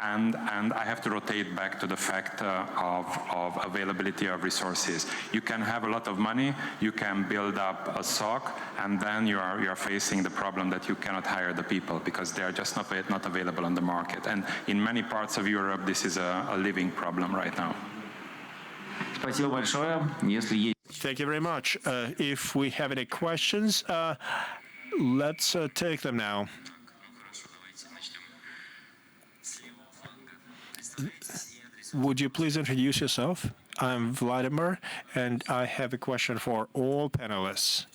F: and I have to rotate back to the fact of availability of resources. You can have a lot of money, you can build up a SOC, and then you are facing the problem that you cannot hire the people because they are just not available on the market. And in many parts of Europe, this is a living problem right now.
C: Спасибо большое. Если есть...
A: Thank you very much. If we have any questions, let's take them now. Would you please introduce yourself? I'm Vladimir, and I have a question for all panelists.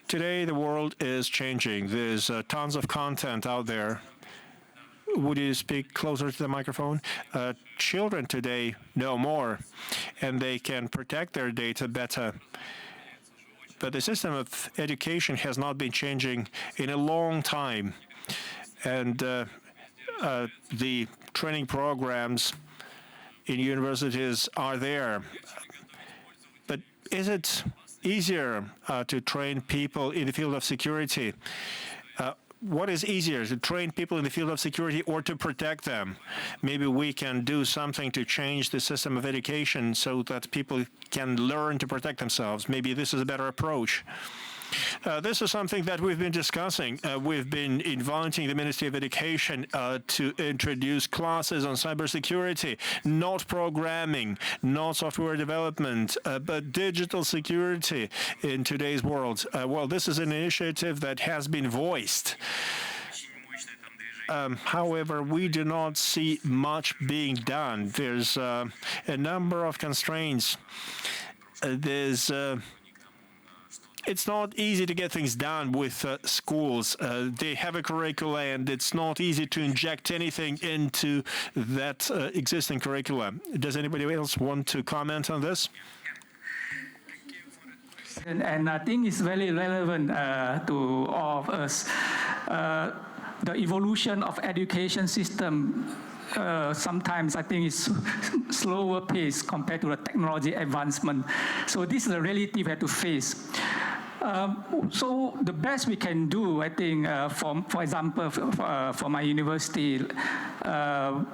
A: Today, the world is changing. There's tons of content out there. Would you speak closer to the microphone? Children today know more, and they can protect their data better. But the system of education has not been changing in a long time. And the training programs in universities are there. But is it easier to train people in the field of security? What is easier, to train people in the field of security or to protect them? Maybe we can do something to change the system of education so that people can learn to protect themselves. Maybe this is a better approach. This is something that we've been discussing. We've been inviting the Ministry of Education to introduce classes on cybersecurity, not programming, not software development, but digital security in today's world. Well, this is an initiative that has been voiced. However, we do not see much being done. There's a number of constraints. It's not easy to get things done with schools. They have a curricula, and it's not easy to inject anything into that existing curricula. Does anybody else want to comment on this?
D: And I think it's very relevant to all of us. The evolution of education system sometimes I think it's slower pace compared to the technology advancement. So this is a reality we have to face. So the best we can do, I think, for example, for my university,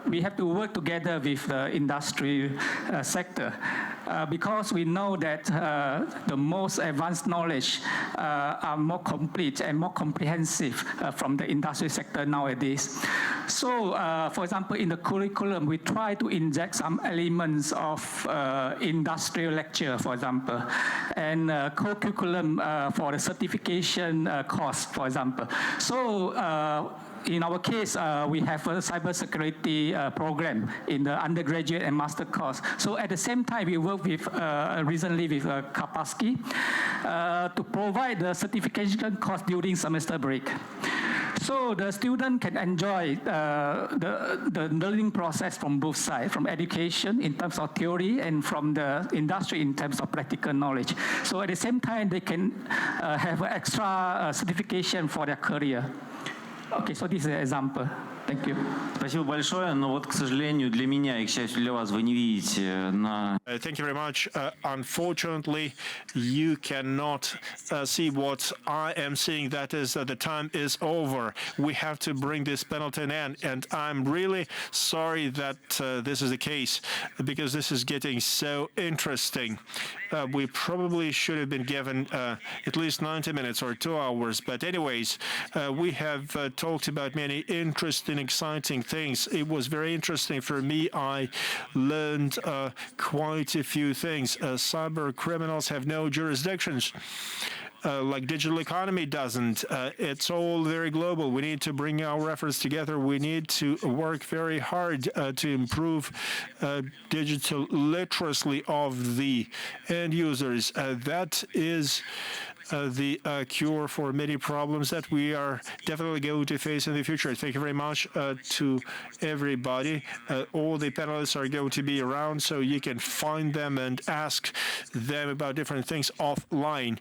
D: we have to work together with the industry sector because we know that the most advanced knowledge are more complete and more comprehensive from the industry sector nowadays. So, for example, in the curriculum, we try to inject some elements of industrial lecture, for example, and co-curriculum for the certification course, for example. So, in our case, we have a cybersecurity program in the undergraduate and master course. So at the same time, we work with recently with Kaspersky to provide the certification course during semester break. So the student can enjoy the learning process from both sides, from education in terms of theory and from the industry in terms of practical knowledge. So at the same time, they can have an extra certification for their career. Okay, so this is an example. Thank you.
C: Спасибо большое, но вот, к сожалению, для меня и, к счастью, для вас, вы не видите на...
A: Thank you very much. Unfortunately, you cannot see what I am seeing. That is, the time is over. We have to bring this panel to an end, and I'm really sorry that this is the case, because this is getting so interesting. We probably should have been given at least 90 minutes or 2 hours. But anyways, we have talked about many interesting, exciting things. It was very interesting for me. I learned quite a few things. Cyber criminals have no jurisdictions. Like digital economy doesn't. It's all very global. We need to bring our efforts together. We need to work very hard to improve digital literacy of the end users. That is the cure for many problems that we are definitely going to face in the future. Thank you very much to everybody. All the panelists are going to be around, so you can find them and ask them about different things offline.